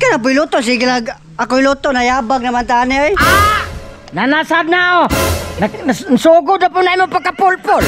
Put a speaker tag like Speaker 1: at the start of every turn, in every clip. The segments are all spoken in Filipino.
Speaker 1: kaya na po iluto. Sige lang, ako iluto. Nayabag naman tani eh.
Speaker 2: Nanasad na oh. Nasugod na po na mo pagkapulpol.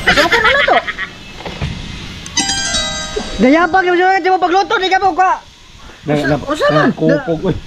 Speaker 2: Asa mo ka na to?
Speaker 1: Nayabag naman siya. Di mo pagluto. Di ka mo ka.
Speaker 2: Usa man?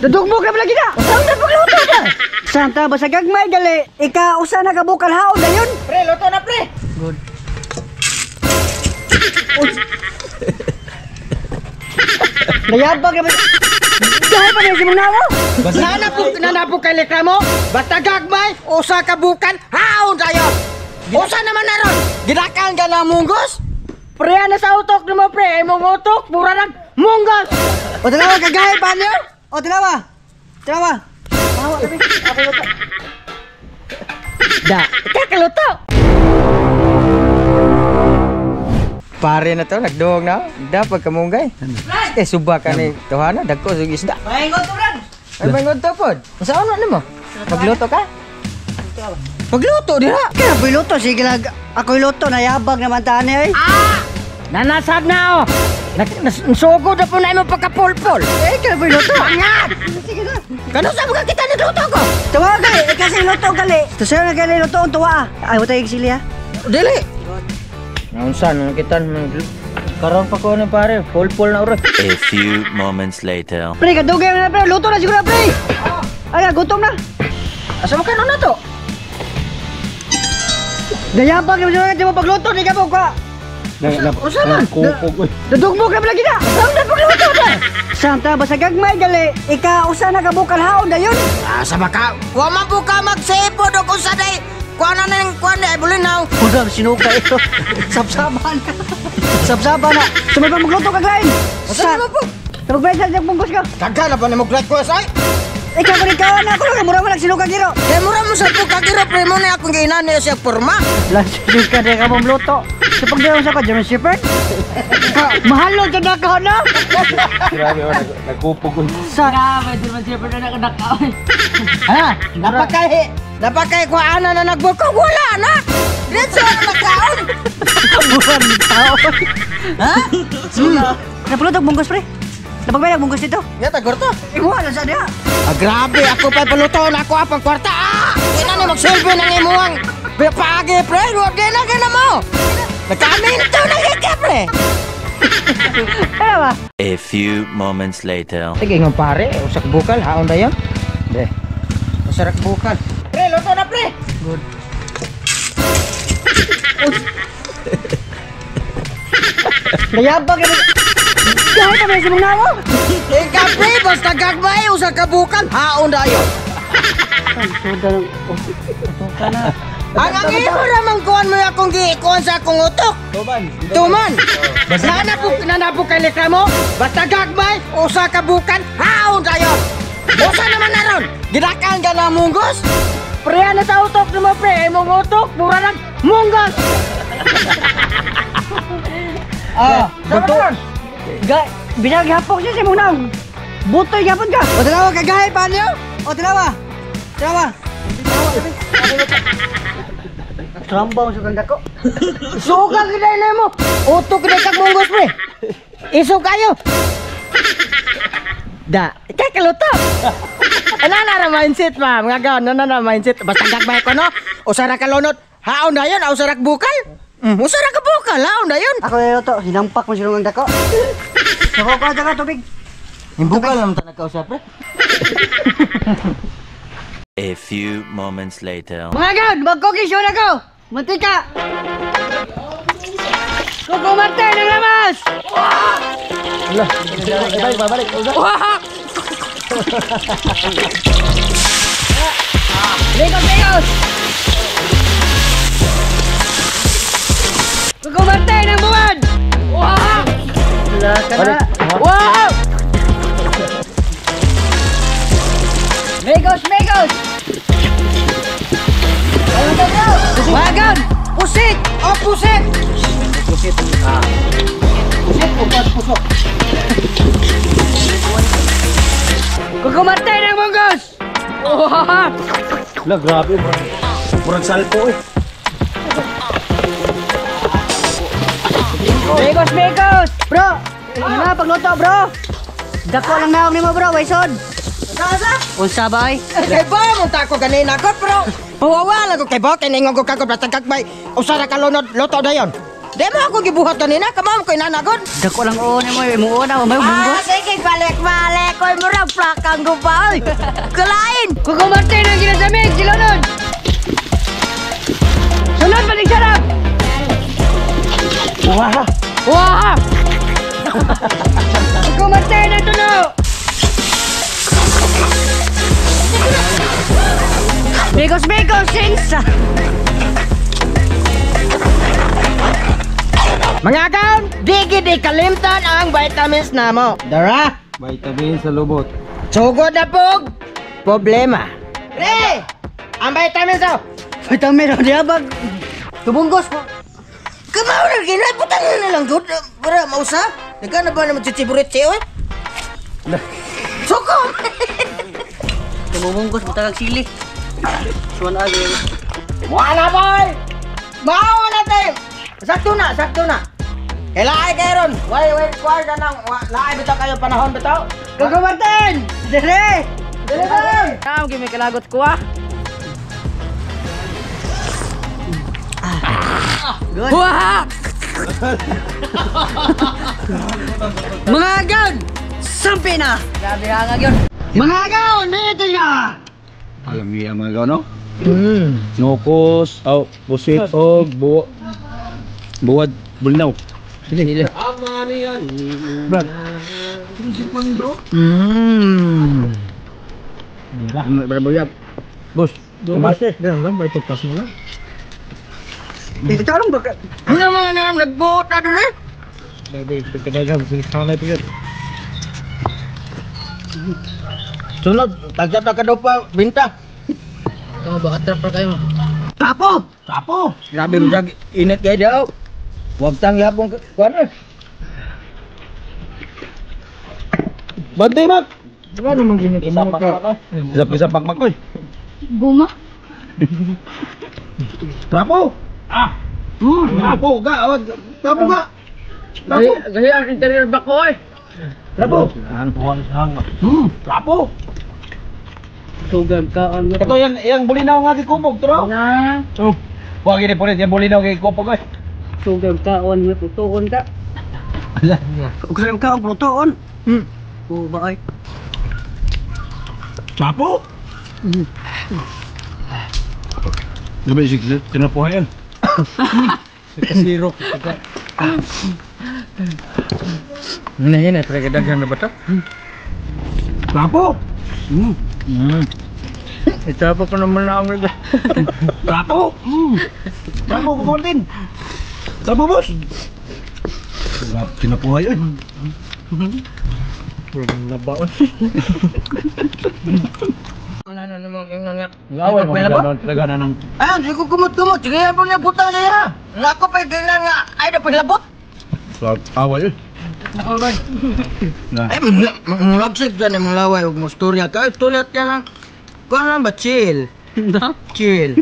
Speaker 1: Dudugmog naman lagi na.
Speaker 2: Saan na pagluto ka?
Speaker 1: Santa ba sa gagmay gali? Ika usa na kabukal haon na yun.
Speaker 2: Pre, luto na pre.
Speaker 1: Good. Nayabag naman. Dahil pa rin si mong nawa.
Speaker 2: Nanapog kay likra mo. Basta gagmay, usa ka bukan, haon tayo. Usa naman na ron. Ginakaan ka na munggos. Pre, ano sa utok ni mo pre? Imong utok, pura nang munggos.
Speaker 1: O dalawa kagaya pa niyo? O dalawa. Dalawa. Hawa kami. Ako luto.
Speaker 2: Da, kakaluto. Pare na to, nagduhog na. Dapat kamunggay. Eh, subak ka ni Tuhana, dagko sa isda.
Speaker 1: Mahingon to, Brad.
Speaker 2: Ay, mahingon to po. Saan ano mo? Magluto ka? Magluto, di na.
Speaker 1: Kaya po iluto. Sige lang, ako iluto. Nayabag naman tani eh.
Speaker 2: Nanasad na oh. Nasugod na po na mo pagkapulpol.
Speaker 1: Eh, kaya po iluto.
Speaker 2: Pangat!
Speaker 1: Sige na.
Speaker 2: Kano sa mga kita nagluto ko?
Speaker 1: Tuwa gali. Kasi iluto gali. Ito sa'yo na gali iluto. Tuwa. Ay, huwag tayo sili ha.
Speaker 2: Dili. Naunsan, ano kita karon pa ko na pare, pulpol na uro.
Speaker 3: A few moments later.
Speaker 1: Pre, kadugay mo na pre. Luto na siguro pre. Ay, gutom na.
Speaker 2: Asa mo kanon na to?
Speaker 1: Nayabag naman siya. Di mo pagluto. Di ka mo ka.
Speaker 2: Usa man?
Speaker 1: Dudugmog naman lagi na.
Speaker 2: Saan na pagluto na?
Speaker 1: Santa ba sa gagmay gali? Ika usa na kabukal haon na yun.
Speaker 2: Asa ba ka? Wa man po ka magsipod o kung sa day. Kuha na ng kuha na, bulinaw.
Speaker 1: Udah, sinuka ito. Sapsaban ka. Sapsaban na. Sumay pa magluto ka, Glenn.
Speaker 2: Saan mo po?
Speaker 1: Sabagbayad sa siyang punggos ka.
Speaker 2: Kagka na pa na mag-right ko ay.
Speaker 1: Ikaw ko rin kawan na ako lang. Mura mo lang sinuka, Giro.
Speaker 2: Kaya mura mo sa po kagiro, pre mo na akong ginan niya siya porma.
Speaker 1: Lansin ka rin ka mong luto. Sa pagdayon sa ka, German Shepherd. Mahal lang ka na ka na.
Speaker 4: Grabe, nagkupog ko.
Speaker 1: Grabe, German Shepherd na nakadakaw.
Speaker 2: Ha? Napakay ko ana na nagbukog, wala na. Dito na nagkaon.
Speaker 1: Mura ng tao.
Speaker 2: Ha?
Speaker 1: Napulutok bunggos, pre. Napagbayad bunggos dito.
Speaker 2: Yata, gorto.
Speaker 1: Iwa, lang sa diya.
Speaker 2: Grabe, ako pa paluto na ako apang kwarta. Hindi na magsulbi ng imuang paagi, pre. Huwag din na mo. Nagkaminto na hika, pre.
Speaker 1: Ano ba?
Speaker 3: A few moments later.
Speaker 2: Sige nga pare, usak bukal, haon na yun. Be, usak bukal. Pre, luto na pre.
Speaker 1: Good. Nayabag ka na. Dahil pa rin si mong nawa.
Speaker 2: Ika pre, basta gagmay, usak ka bukal, haon na yun. Ang imo naman kuhan mo akong giikuhan sa akong utok. Tuman. Nanapok kay likra mo. Basta gagmay, usa ka bukan, haon tayo. Usa naman na ron. Ginakaan ka na munggos. Pre, ano sa utok ni mo pre? Imong utok, pura lang munggos.
Speaker 1: Buto. Binag hapok siya si mong nawa. Butoy hapon ka. O dalawa kagaya pa niyo. O dalawa. Dalawa. Trambaw sa kang dako.
Speaker 2: Suka kita na mo. Utok kita kag munggos pre. Iso kayo. Da, kakaluto. Ano na mindset ma? Mga gawin, na mindset. Basta gagmay ko no. Usara ka lunot. Haon na yun, usara ka bukal. Usara ka bukal, haon na yun.
Speaker 1: Ako yung to, hinampak mo silungang dako. Sako ko daka tubig.
Speaker 2: Yung bukal naman ta nagkausap pre.
Speaker 3: A few moments later.
Speaker 1: Mga gawin, magkokisyon ako. Mantika. Kukumarte ng lamas.
Speaker 4: Balik.
Speaker 1: Ligos. Kukumarte ng buwan. Wala ka na.
Speaker 2: Wow!
Speaker 1: Ligos.
Speaker 2: Wagan! Pusit! O pusit! Pusit. Pusit, pusok.
Speaker 1: Kukumarte ng munggos.
Speaker 4: Wala, grabe. Murag salpo eh.
Speaker 1: Ligos. Bro, ano na pagluto, bro? Dako lang naong nimo bro, waysod.
Speaker 2: Nasa?
Speaker 1: Unsa bay?
Speaker 2: Kay ba mo ta ko ganina ko pero mawawala ko kay ba kay ningon ko kagod batagag bay usa ra ka lunod luto dayon. Di mo ako gibuhat kanina kamam ko inanagod.
Speaker 1: Dako lang oo nimo imuuna o may bunggos.
Speaker 2: Sige balik ko mura plakang ko ba oy. Kalain.
Speaker 1: Kuko Martin ang ginasamig, silunod. Sunod balik sarap.
Speaker 4: Wah!
Speaker 1: Wah! Kuko Martin na tulo. Bigos sinsa.
Speaker 2: Mga kaon, di gid kalimtan ang vitamins namo. Dara,
Speaker 4: Vitamin sa lubot.
Speaker 2: sugod na pog problema. Pre, ang vitamins daw.
Speaker 1: Vitamin o diabag. Tubunggos mo.
Speaker 2: Kamao na ginay putang na lang gud para mausa. Nagana ba naman chichiburit si oy? Sukom.
Speaker 1: Tubunggos mo tagag sili. Suwan agi.
Speaker 2: Wala boy. Mao na tayo. Sakto na. Kailangan kayo ron. Wait, kwarta nang. Laay bitaw kayo panahon bitaw.
Speaker 1: Kuko Martin! Dire!
Speaker 2: Dili ba?
Speaker 1: Kam kimi kalagot ko ah. Good. Wah! Mga agad! Sampi na! Grabe ang agad. Mga agad! Dito siya!
Speaker 4: Alam niya mga gaw, no? Nokos, pusit, og, buwad, bulinaw.
Speaker 1: Sili.
Speaker 4: Brad. Berbayap. Bos, kumase. Yan lang, may pagtas mo lang.
Speaker 1: Dito lang baka.
Speaker 2: Ano mga naman nagbuot na doon eh?
Speaker 4: Sabi, pagkadagan, sinasana ito yan.
Speaker 2: Sunod, tagsat na ka daw pa, binta.
Speaker 1: Oh, baka trapper kayo.
Speaker 2: Tapo! Grabe mo siya, init kayo daw. Huwag tang yapong kuwan eh.
Speaker 4: Bantay, Mak!
Speaker 2: Ano naman ginit?
Speaker 4: Isa pakmak ko eh.
Speaker 1: Guma.
Speaker 4: Trapo! Trapo, ga! Trapo ga!
Speaker 1: Gaya ang interior back ko eh.
Speaker 4: Trapo! Trapo!
Speaker 1: Sugan ka ano.
Speaker 4: Ito yung bulinaw nga kikupog, tro?
Speaker 1: Na.
Speaker 4: Huwag ini po rin, yung bulinaw kikupog eh.
Speaker 1: Sugan ka on may putuon ka. Sugan ka ang putuon. Oo ba ay?
Speaker 4: Trapo! Gabi, tinapuha yan. Zero.
Speaker 2: Nah, terkait dengan betul.
Speaker 4: Trapo!
Speaker 2: Itu apa penemenang itu?
Speaker 4: Trapo! Trapo, kukuntin! Trapo, bos! Tinapuha yun.
Speaker 2: Belum nabaon. Wala na namang ingangak.
Speaker 4: Ngawal mo talaga na ng...
Speaker 2: Ah, di ko kumot-kumot. Sige, po niya butang niya. Ako pa yung nga. Ay, na palabot.
Speaker 4: Awal yun.
Speaker 2: Ay, mulagsig dyan yung laway. Huwag mo storya ka. Storya ka lang. Kung lang ba? Chill. Chill.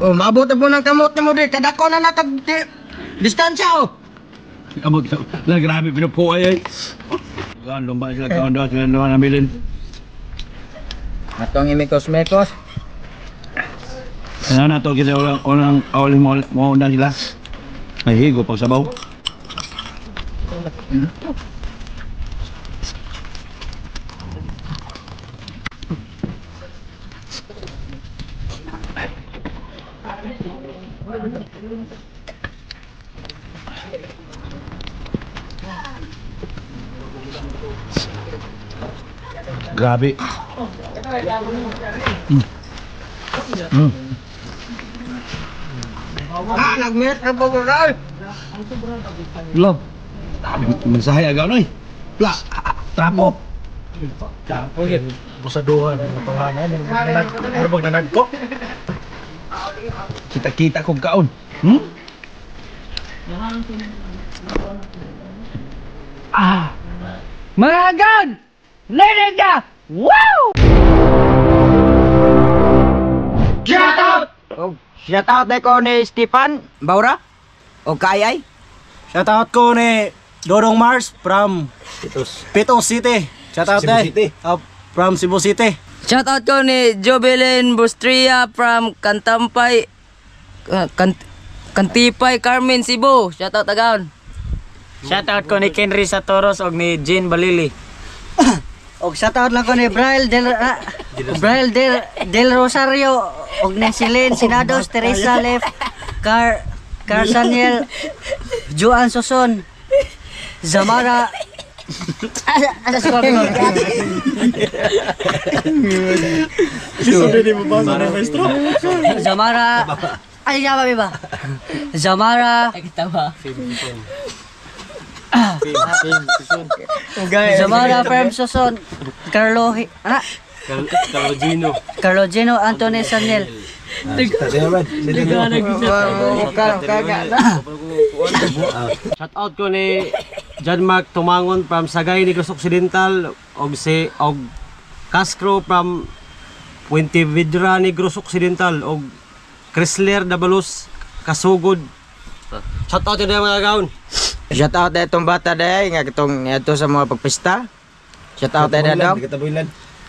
Speaker 2: Maabot na po ng kamot mo din. Kadako na natag... Distansya, oh.
Speaker 4: Abot na grabe pinapuha yan. Gaan, lumba sila kaon daw sila naman nabilin.
Speaker 2: Atong imikos-mekos.
Speaker 4: Ano na to kasi unang awaling mo na sila. May higo pag sabaw. Grabe.
Speaker 2: Ah, nag-meet na po ko rin.
Speaker 4: Love. Mensahe agaw noy. Pla. Trapo.
Speaker 2: Tapo yun. Busaduhan ng panganan. Ano bang nanagko?
Speaker 4: Kita-kita kong kaon.
Speaker 1: Mga agad! Lenin ka! Wow!
Speaker 2: Shout out! Shout out na ko ni Stefan Baura o Kayay.
Speaker 5: Shout out ko ni Dodong Mars from Pitos City. Shout out day. From Cebu City.
Speaker 6: Shoutout ko ni Jobelin Bustria from Kantampay Kantipay, Carmen, Cebu. Shoutout agaon.
Speaker 2: Shoutout ko ni Kenry Satoros og ni Jean Balili.
Speaker 1: Og shoutout lang ko ni Braille del Rosario og ni Celine Sinados, Teresa Lef, Carsaniel, Joan Soson, Zamara. Asa si Papi mo? Zamara. Ay, siya Papi ba? Zamara. Zamara Ferm Soson, Carlo Gino Anthony Sanel.
Speaker 5: Shout out ko ni John Mark Tumangon from Sagay Negros Occidental og Castro from Puente Vedra Negros Occidental og Chrysler Dabalos Kasugod. Shout out din mga gaon.
Speaker 2: Shout out na itong bata dahi nga itong ito sa mga pagpista. Shout out na daw.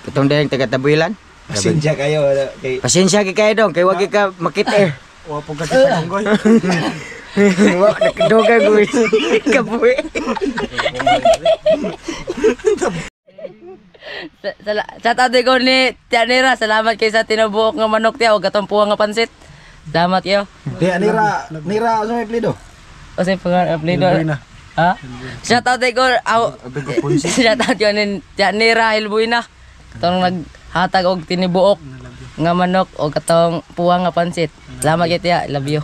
Speaker 2: Itong dahi taga-Tabuilan.
Speaker 5: Pasensya kayo kay
Speaker 2: Pasensya kayo dong kay wag ka makita.
Speaker 5: wa po ka tanggoy.
Speaker 2: Wa nakadugay guys. Kabuhi.
Speaker 6: Shoutout ko ni Tianira. Salamat kay sa tinubuok nga manok tiya o gatong puwang nga pansit. Salamat kayo.
Speaker 5: Di nira sa may plido.
Speaker 6: O sa apelido. Ha? Shoutout ko shoutout ko ni Tianira Hilbuina. Katong naghatag og tinibuok nga manok o katong puwang nga pansit. Salamat kay tiya. I love you.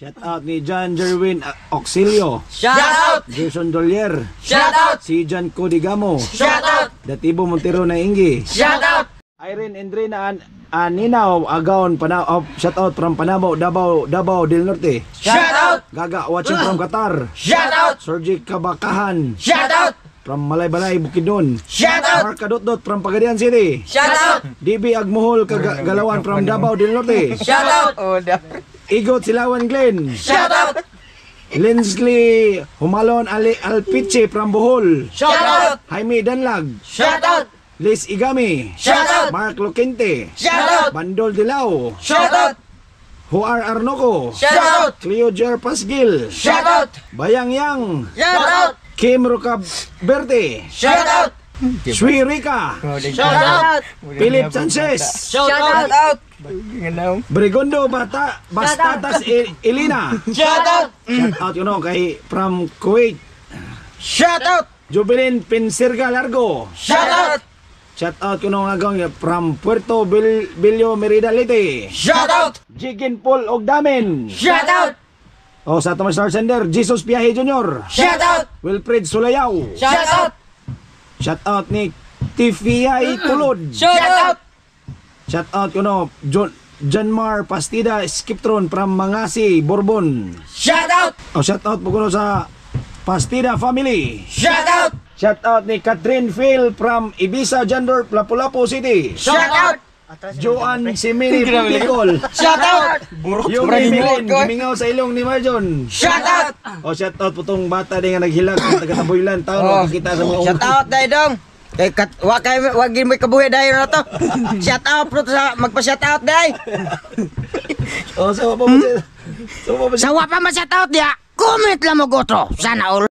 Speaker 4: Shout out ni John Jerwin Auxilio.
Speaker 6: Shout out!
Speaker 4: Jason Dolier.
Speaker 6: Shout out!
Speaker 4: Si Jan Codigamo.
Speaker 6: Shout out!
Speaker 4: Datibo Montero na Ingi.
Speaker 6: Shout out!
Speaker 4: Irene Endrina Aninaw Agaon shout out from Panabo, Davao del Norte.
Speaker 6: Shout out!
Speaker 4: Gaga watching from Qatar.
Speaker 6: Shout out!
Speaker 4: Sergi Kabakahan
Speaker 6: Shout out!
Speaker 4: from Malaybalay, Bukidnon.
Speaker 6: Shout out!
Speaker 4: Mark Kadotdot from Pagadian City.
Speaker 6: Shout out!
Speaker 4: DB Agmuhol Galawan from Davao del Norte.
Speaker 6: Shout out!
Speaker 4: Igot Silawan Glen.
Speaker 6: Shout out!
Speaker 4: Linsley Humalon Alpiche from Bohol.
Speaker 6: Shout out!
Speaker 4: Jaime Danlag.
Speaker 6: Shout out!
Speaker 4: Liz Igami.
Speaker 6: Shout out!
Speaker 4: Mark Lokente.
Speaker 6: Shout out!
Speaker 4: Bandol Dilao.
Speaker 6: Shout out!
Speaker 4: Huar Arnoco.
Speaker 6: Shout out!
Speaker 4: Cleo Jer Pasgil.
Speaker 6: Shout out!
Speaker 4: Bayang Yang.
Speaker 6: Shout out!
Speaker 4: Kim Rukab Berte.
Speaker 6: Shout out!
Speaker 4: Shui Rika.
Speaker 6: Shout out!
Speaker 4: Philip Sanchez.
Speaker 6: Shout out!
Speaker 4: Brigondo Bastatas Elina.
Speaker 6: Shout out!
Speaker 4: Shout out kay from Kuwait.
Speaker 6: Shout out!
Speaker 4: Jubilin Pinsirga Largo.
Speaker 6: Shout out!
Speaker 4: Shout out nga from Puerto Bilyo Merida Leyte.
Speaker 6: Shout out!
Speaker 4: Jigin Paul Ogdamen.
Speaker 6: Shout out!
Speaker 4: O sa Thomas Star Sender, Jesus Piahe Jr.
Speaker 6: Shout out!
Speaker 4: Wilfred Sulayaw.
Speaker 6: Shout out!
Speaker 4: Shout out ni Tifiay Tulod.
Speaker 6: Shout out!
Speaker 4: Shout out Janmar Pastida Skiptron from Mangasi, Bourbon.
Speaker 6: Shout out!
Speaker 4: O shout out po sa Pastida family.
Speaker 6: Shout out!
Speaker 4: Shout out ni Catherine Phil from Ibiza, Jandor, Lapu-Lapu City.
Speaker 6: Shout out!
Speaker 4: Joan Simini Putikol.
Speaker 6: Shout out!
Speaker 4: Yung Emilin, gimingaw sa ilong ni Marjon.
Speaker 6: Shout out!
Speaker 4: O shout out po tong bata din nga naghilag sa taga-Tabuilan. Taon makita sa mga
Speaker 2: Shout out dai dong. Kay wag mo kabuhi dai na to. Shout out pro sa magpa-shout out dai.
Speaker 4: O sa
Speaker 2: Sa wa pa ma-shout out dia. Comment lang mo goto. Sana all.